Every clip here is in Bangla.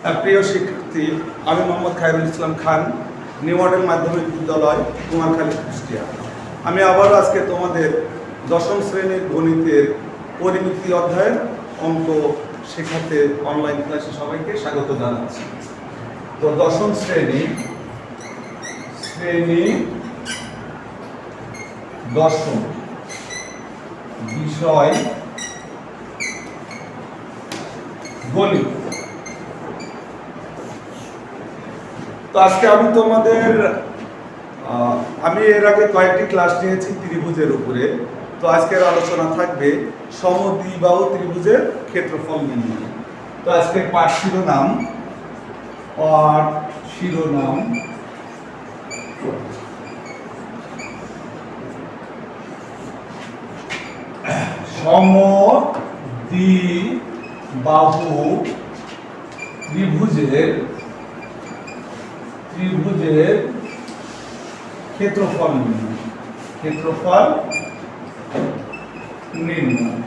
প্রিয় শিক্ষার্থী, আমি মোহাম্মদ খায়রুল ইসলাম খান, নিউ মডেল মাধ্যমিক বিদ্যালয়, কুমারখালী, কুষ্টিয়া। আমি আবারও আজকে তোমাদের দশম শ্রেণীর গণিতের পরিমিতি অধ্যায়ের অঙ্ক শেখাতে অনলাইন ক্লাসে সবাইকে স্বাগত জানাচ্ছি। তো দশম শ্রেণী দশম বিষয় গণিত। তো আজকে আমি তোমাদের আমি এর আগে কয়েকটি ক্লাস নিয়েছি ত্রিভুজের উপরে। তো আজকের আলোচনা থাকবে সমদ্বিবাহু ত্রিভুজের ক্ষেত্রফল নির্ণয়। তো আজকের পাঠ শিরোনাম সমদ্বিবাহু ত্রিভুজের ক্ষেত্রফল নির্ণয়।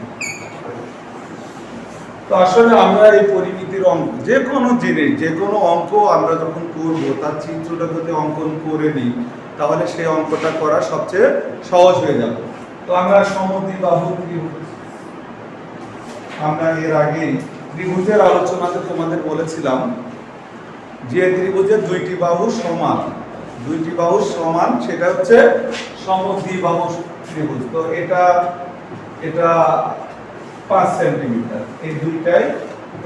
তো আসলে আমরা এই পরিমিতির অঙ্ক, যে কোনো জিনিস, যে কোনো অঙ্ক আমরা যখন করব তার চিত্রটা যদি অঙ্কন করে নিই তাহলে সেই অঙ্কটা করা সবচেয়ে সহজ হয়ে যাবে। তো আমরা সমদ্বিবাহু ত্রিভুজ, আমরা এর আগে ত্রিভুজের আলোচনাতে তোমাদের বলেছিলাম যে ত্রিভুজের দুইটি বাহু সমান সেটা হচ্ছে সমদ্বিবাহু ত্রিভুজ। তো এটা 5 সেন্টিমিটার, এই দুইটাই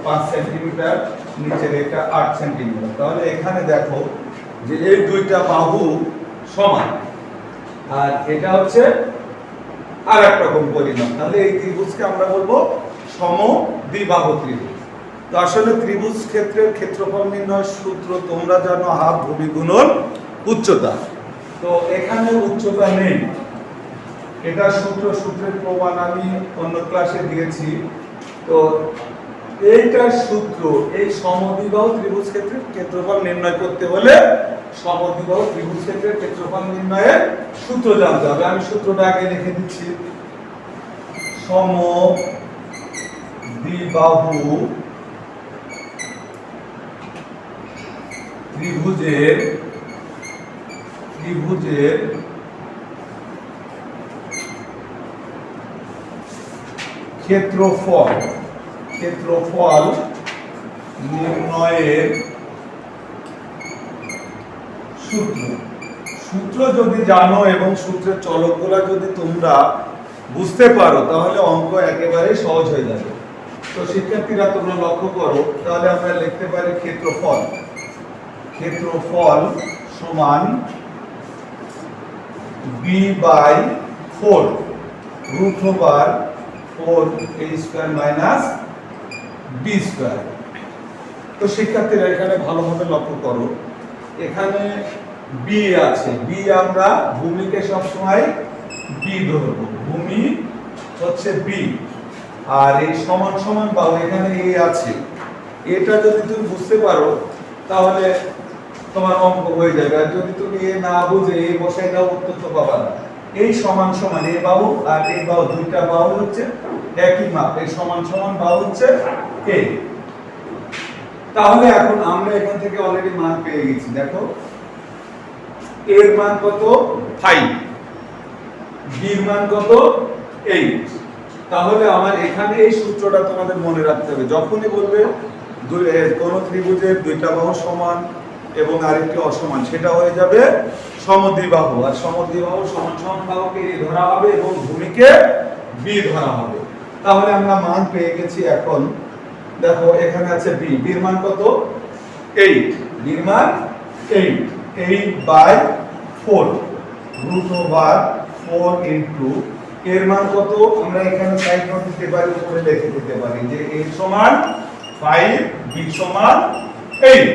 5 সেন্টিমিটার, নিচের এটা 8 সেন্টিমিটার। তাহলে এখানে দেখো যে এই দুইটা বাহু সমান, আর এটা হচ্ছে আর এক রকম পরিমাণ। তাহলে এই ত্রিভুজকে আমরা বলবো সমদ্বিবাহু ত্রিভুজ। তো আসলে ত্রিভুজ ক্ষেত্রের ক্ষেত্রফল নির্ণয়ের সূত্র তোমরা জানো, হাফ ভূমি গুণন উচ্চতা। তো এখানে উচ্চতা নেই, এটা সূত্রের প্রমাণ আমি অন্য ক্লাসে দিয়েছি। তো এইটার সূত্র, এই সমদ্বিবাহু ত্রিভুজ ক্ষেত্রের ক্ষেত্রফল নির্ণয় করতে হলে সমদ্বিবাহু ত্রিভুজ ক্ষেত্রের ক্ষেত্রফল নির্ণয়ের সূত্র জানতে হবে। আমি সূত্রটা আগে লিখে দিচ্ছি। সমদ্বিবাহু ত্রিভুজের ক্ষেত্রফল নির্ণয়ের সূত্র যদি জানো এবং সূত্রের চলকগুলা যদি তোমরা বুঝতে পারো তাহলে অঙ্ক একেবারে সহজ হয়ে যাবে। তো শিক্ষার্থীরা তোমরা লক্ষ্য করো, তাহলে আমরা লিখতে পারি ক্ষেত্রফল সমান b/4 √4a² - b²। তো শিক্ষার্থীরা এখানে ভালোভাবে লক্ষ্য করো, এখানে b আছে, b আমরা ভূমিকে সবসময় b ধরবো, ভূমি হচ্ছে b। আর এই সমান সমান বাহু এখানে a আছে, এটা যদি তুমি বুঝতে পারো তাহলে তোমার অঙ্ক হয়ে যাবে। আর যদি তুমি এ না বুঝে এ বসাই দাও, উত্তর তো পাবা না। এই সমান সমান এই বাহু আর এই বাহু, দুইটা বাহু হচ্ছে একই মাপ, এই সমান সমান বাহু হচ্ছে a। তাহলে এখন আমরা এখান থেকে অলরেডি মান পেয়ে গেছি। দেখো এর মান কত 5, b এর মান কত 8। তাহলে আমার এখানে এই সূত্রটা তোমাদের মনে রাখতে হবে। যখনই বলবে কোন ত্রিভুজের দুইটা বাহু সমান এবং আরেকটি অসমান, সেটা হয়ে যাবে সমদ্বিবাহু। আর সমদ্বিবাহু সমান সমান বাহুকে a ধরা হবে এবং ভূমিকে b ধরা হবে। তাহলে আমরা মান পেয়ে গেছি। এখন দেখো এখানে আছে b, b এর মান কত 8, b এর মান 8/4 √4 ইনটু এর মান কত, আমরা এখানে সাইড নোট দিতে পারি, উপরে লিখে দিতে পারি যে a সমান 5, b সমান 8।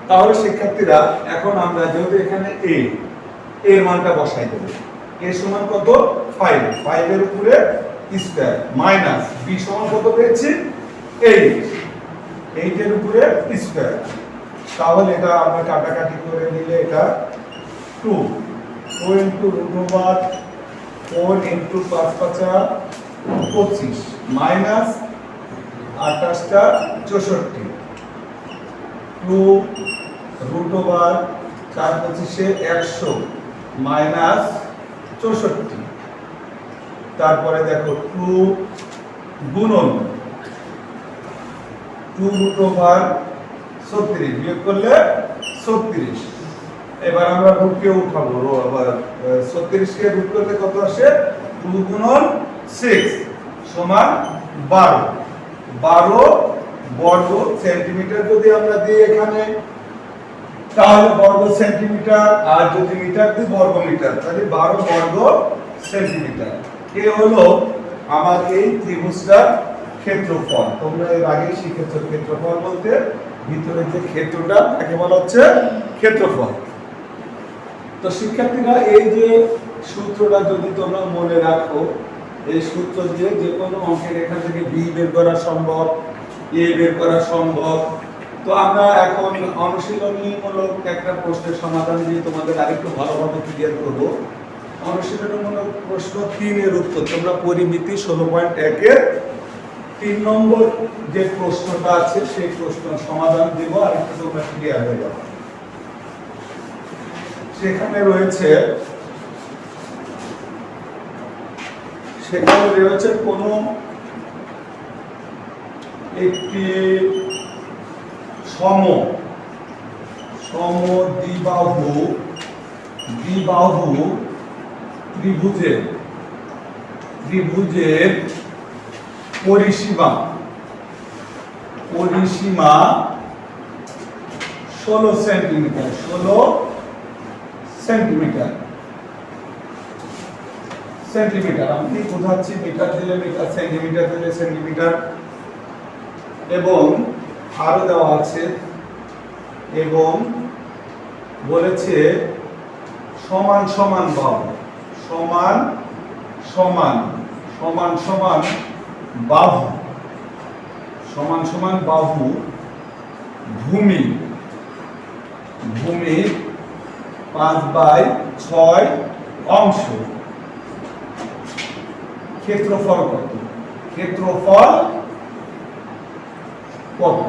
তাহলে শিক্ষার্থীরা এখন আমরা যেহেতু এখানে a এর মানটা বসাই দেব, a সমান কত 5, 5 এর উপরে স্কয়ার মাইনাস b সমান কত পেয়েছি 8, 8 এর উপরে স্কয়ার। তাহলে এটা আমরা কাটাকাটি করে নিলে এটা 2 ইনটু √4 ইনটু 5×5 = 25 মাইনাস 28 টা 64 2√4/100 মাইনাস 64। তারপরে দেখো 2 গুণন 2√36 বিয়োগ করলে 36। এবার আমরা রুটকে উঠাবো, আবার 36 কে রুট করলে কত আসে? 2 গুণন 6 সমান 12। 12 বর্গ সেন্টিমিটার যদি আমরা দিই এখানে, তাহলে বর্গ সেন্টিমিটার, আর যদি মিটার দিই বর্গ মিটার, তাহলে 12 বর্গ সেন্টিমিটার। এ হলো আমার এই ত্রিভুজটার ক্ষেত্রফল। তোমরা এর আগে শিখেছো ক্ষেত্রফল বলতে ভিতরে যে ক্ষেত্রটা তাকে বলা হচ্ছে ক্ষেত্রফল। তো শিক্ষার্থীরা, এই যে সূত্রটা যদি তোমরা মনে রাখো, এই সূত্র দিয়ে যে কোনো অঙ্কের এখান থেকে বি বের করা সম্ভব, এ বের করা সম্ভব। তো আমরা এখন অনুশীলনীমূলক একটা প্রশ্নের সমাধান দিয়ে তোমাদের আরেকটু ভালোভাবে ক্লিয়ার করব। অনুশীলনীমূলক প্রশ্ন 3 এর উত্তর তোমরা পরিমিতি 16.1 এর 3 নম্বর যে প্রশ্নটা আছে সেই প্রশ্নের সমাধান দেব, আর একটু তোমরা ক্লিয়ার হয়ে যাবে। সেখানে রয়েছে কোন একটি সমদ্বিবাহু ত্রিভুজের পরিসীমা 16 সেন্টিমিটার। আমি কি বোঝাচ্ছি? মিটার দিলে মিটার, সেন্টিমিটার দিলে সেন্টিমিটার। এবং আরো দেওয়া আছে, এবং বলেছে সমান সমান বাহু, সমান সমান বাহু ভূমি 5/6 অংশ। ক্ষেত্রফল কত?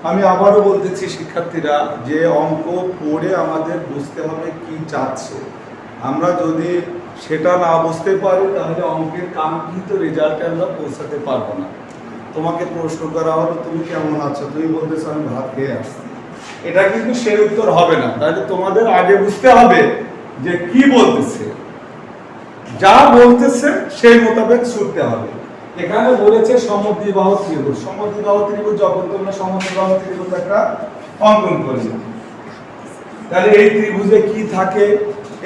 আমি আবারও বলতেছি শিক্ষার্থীরা, যে অঙ্ক পড়ে আমাদের বুঝতে হবে কি চাচ্ছে। আমরা যদি সেটা না বুঝতে পারি তাহলে অঙ্কের কাঙ্ক্ষিত রেজাল্টে আমরা পৌঁছাতে পারবো না। তোমাকে প্রশ্ন করা হলো তুমি কেমন আছো, তুমি বলতেছো আমি ভাত খেয়ে আসছি, এটা কিন্তু সেই উত্তর হবে না। তাহলে তোমাদের আগে বুঝতে হবে যে কি বলতেছে, যা বলতেছে সেই মোতাবেক ছুটতে হবে। এখানে বলেছে সমদ্বিবাহু ত্রিভুজ। যখন তোমরা সমদ্বিবাহু ত্রিভুজ একটা অঙ্কন করবে, তাহলে এই ত্রিভুজে কি থাকে?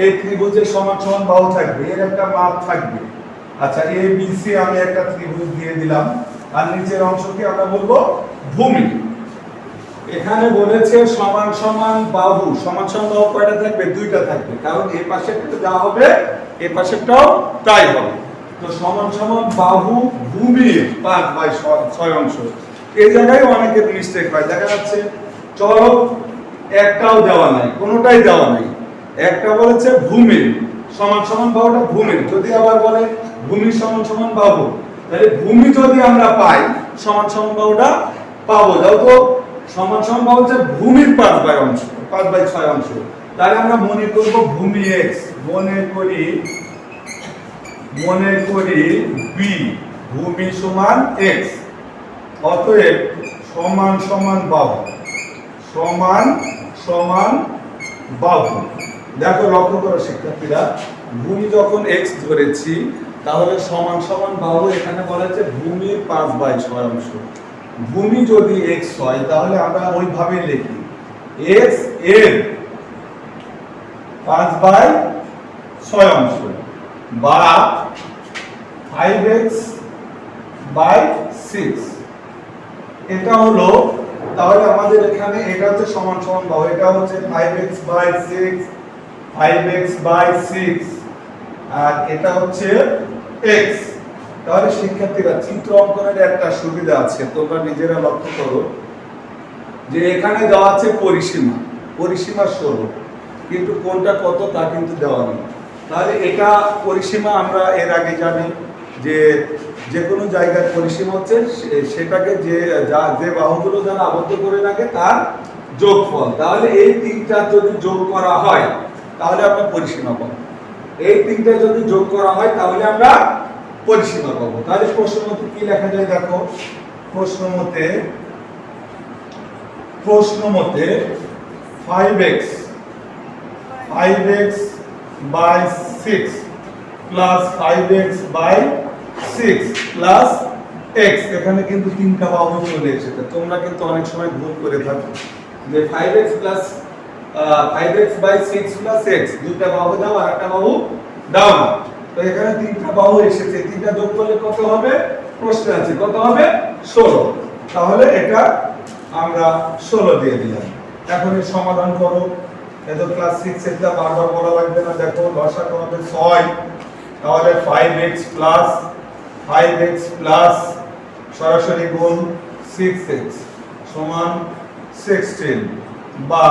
এই ত্রিভুজে সমান সমান বাহু থাকবে, এর একটা মাপ থাকবে। আচ্ছা, এ বি সি আমি একটা ত্রিভুজ দিয়ে দিলাম, আর নিচের অংশকে আমরা বলবো ভূমি। এখানে বলেছে সমান সমান বাহু কয়টা থাকবে? 2টা থাকবে, কারণ এই পাশেরটা যা হবে এই পাশেরটাও তাই হবে। তো সমান সমান বাহু ভূমির 5/6 অংশ। এই জায়গায় অনেকের মিস্টেক হয়, দেখা যাচ্ছে চলক একটাও দেওয়া নাই, কোনোটাই দেওয়া নাই। একটা বলেছে ভূমির সমান সমান বাহুটা ভূমির, যদি আবার বলে ভূমির সমান সমান বাহু, তাহলে ভূমি যদি আমরা পাই সমান সমান বাহুটা পাবো। যাও তো সমান সমান বাহু হচ্ছে ভূমির 5/6 অংশ। তাহলে আমরা মনে করব ভূমি x, মনে করি b, ভূমি সমান x। অতএব সমান সমান বাহু। দেখো, লক্ষ্য করো শিক্ষার্থীরা, ভূমি যখন x ধরেছি তাহলে সমান সমান বাহু এখানে বলা হচ্ছে ভূমির 5/6 অংশ। ভূমি যদি x হয় তাহলে আমরা ওইভাবে লিখি x এর 5/6 অংশ বা 5x/6। এটা হলো, তাহলে আমাদের এখানে এটা হচ্ছে সমান সমান বাহু, এটা হচ্ছে 5x/6, আর এটা হচ্ছে x। তাহলে শিক্ষার্থীরা, চিত্র অঙ্কনের একটা সুবিধা আছে, তোমরা নিজেরা লক্ষ্য করো যে এখানে দেওয়া আছে পরিসীমা 16, কিন্তু কোনটা কত তা কিন্তু দেওয়া নেই। তাহলে এটা পরিসীমা আমরা এর আগে জানি যে যে কোনো জায়গার পরিসীমা হচ্ছে সেটাকে যে বাহুগুলো দ্বারা আবদ্ধ করে রাখে তার যোগফল। তাহলে এই তিনটা যদি যোগ করা হয় তাহলে আমরা পরিসীমা পাবো। এই তিনটা যদি যোগ করা হয় তাহলে আমরা পরিসীমা পাবো। তাহলে প্রশ্ন মতে কি লেখা যায় দেখো, প্রশ্ন মতে 5x by 6 plus 5x by 6 plus x, এখানে কিন্তু তিনটা বাহু চলে এসেছে। তোমরা কিন্তু অনেক সময় ভুল করে থাকো যে 5x by 6 plus x, দুইটা বাহু দাও আর একটা বাহু দাও না। তো এখানে তিনটা বাহু এসেছে, তিনটা যোগ করলে কত হবে প্রশ্ন আছে, কত হবে 16। তাহলে এটা আমরা 16 দিয়ে দিলাম। এখন এর সমাধান করো। এত ক্লাস 6 এটা বারবার বলা লাগবে না। দেখো লসাগু হবে 6, তাহলে 5x প্লাস সরাসরি গুণ 6x সমান 16 বা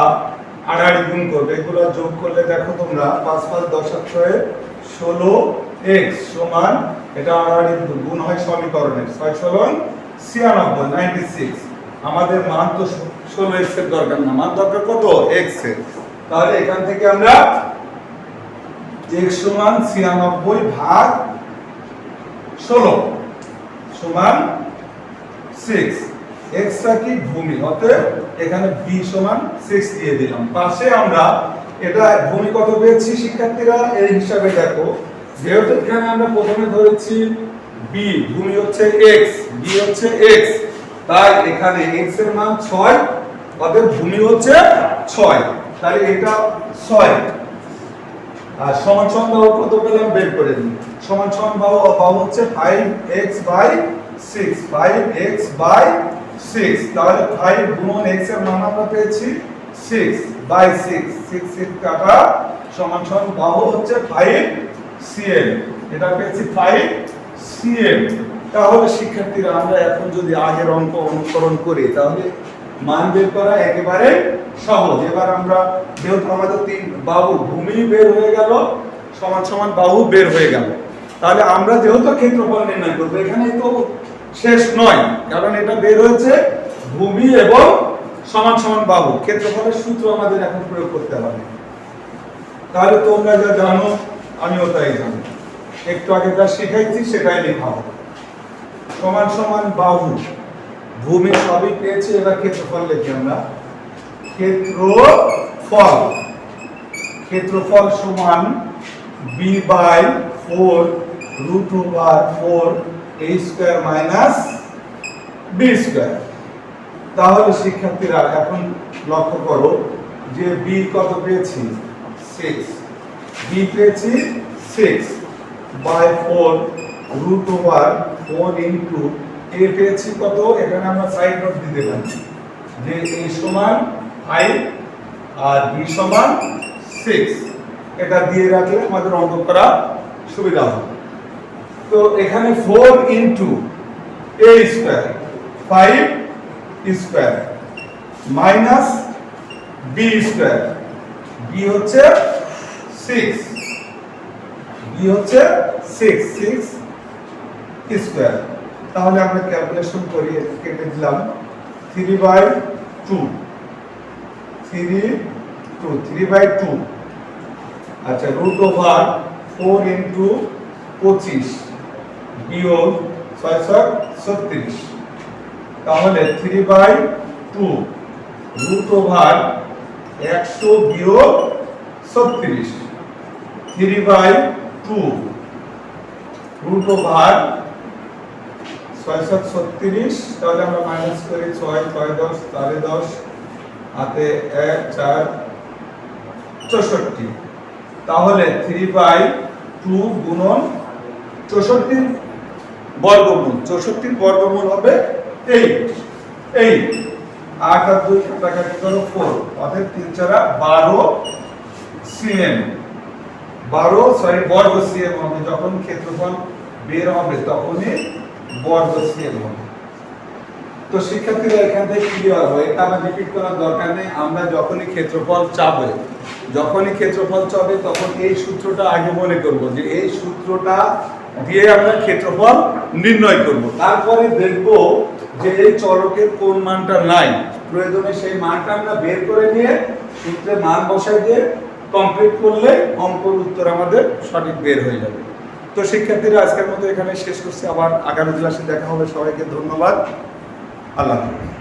আড়াআড়ি গুণ করবে। এগুলো যোগ করলে দেখো তোমরা 5 5 10 8 16x সমান, এটা আড়াআড়ি গুণ হয় সমীকরণের 6 16 96। আমাদের মান তো 16x এর দরকার না, মান দরকার কত x এর। তাহলে এখান থেকে আমরা x সমান 96 ভাগ 16 সমান 6। x টা কি ভূমি, অতএব এখানে b সমান 6 দিয়ে দিলাম। পাশে আমরা এটা ভূমি কত পেয়েছি শিক্ষার্থীরা এই হিসাবে দেখো, যেহেতু এখানে আমরা প্রথমে ধরেছি b, ভূমি হচ্ছে x, b হচ্ছে x, তাই এখানে x এর মান 6, অতএব ভূমি হচ্ছে 6। তাহলে এটা 6 আর সমান সমান বাহু কত পেলাম বের করে নিই। সমান সমান বাহু হচ্ছে 5x by 6, 5x by 6। তাহলে 5 গুণন x এর মান আমরা পেয়েছি 6 by 6, 6 6 কাটা সমান সমান বাহু হচ্ছে 5cm, এটা পেয়েছি 5cm। তাহলে শিক্ষার্থীরা আমরা এখন যদি আগের অঙ্ক অনুসরণ করি তাহলে মান বের করা একেবারে সহজ। এবার আমরা যেহেতু আমাদের তিন বাহু ভূমি বের হয়ে গেল, সমান সমান বাহু বের হয়ে গেল, তাহলে আমরা যেহেতু ক্ষেত্রফল নির্ণয় করব, এখানে তো শেষ নয়, কারণ এটা বের হয়েছে ভূমি এবং সমান সমান বাহু। ক্ষেত্রফলের সূত্র আমাদের এখন প্রয়োগ করতে হবে। তাহলে তোমরা যা জানো আমিও তাই জানি, একটু আগে যা শিখাইছি সেটাই লেখা হবে। সমান সমান বাহু, ভূমি সবই পেয়েছি, এবার ক্ষেত্রফল লিখি আমরা। ক্ষেত্রফল সমান b by 4 root over 4 a square minus b square। তাহলে শিক্ষার্থীরা এখন লক্ষ্য করো যে b কত পেয়েছি 6, b পেয়েছি 6 by 4 root over 4 into a পেয়েছি কত, এখানে আমরা সাইড নোট দিতে পারি যে a সমান 5 আর b সমান 6, এটা দিয়ে রাখলে আমাদের অঙ্ক করা সুবিধা হবে। তো এখানে 4 into a square 5 square minus b square, b হচ্ছে 6, b হচ্ছে 6 স্কয়ার। তাহলে আমরা ক্যালকুলেশন করি, কেটে দিলাম 3/2 আচ্ছা, রুট ওভার 4 into 25 বিয়োগ 636, তাহলে 3/2 রুট ওভার 100 বিয়োগ 36, 3/2 রুট ওভার 636, তাহলে আমরা মাইনাস করি 6 6 10 4 10 হাতে 1 4 64, তাহলে 3/2 গুণন 64 বর্গমূল, 64 বর্গমূল হবে 8 8 আর 2 কাটাকাটি করো 4, অর্থাৎ 3 4 12 cm, বর্গ cm হবে। যখন ক্ষেত্রফল বের হবে তখনই বর্গ cm হবে। তো শিক্ষার্থীরা এখান থেকে ক্লিয়ার হয়, এটা আমরা রিপিট করার দরকার নেই। আমরা যখনই ক্ষেত্রফল চাবে তখন এই সূত্রটা আগে মনে করব যে এই সূত্রটা দিয়ে আমরা ক্ষেত্রফল নির্ণয় করব। তারপরে দেখব যে এই চলকের কোন মানটা নাই, প্রয়োজনে সেই মানটা আমরা বের করে নিয়ে সূত্রে মান বসাই দিয়ে কমপ্লিট করলে অঙ্কের উত্তর আমাদের সঠিক বের হয়ে যাবে। তো শিক্ষার্থীরা আজকের মতো এখানে শেষ করছি, আবার আগামী ক্লাসে দেখা হবে। সবাইকে ধন্যবাদ, আল্লাহ হাফেজ।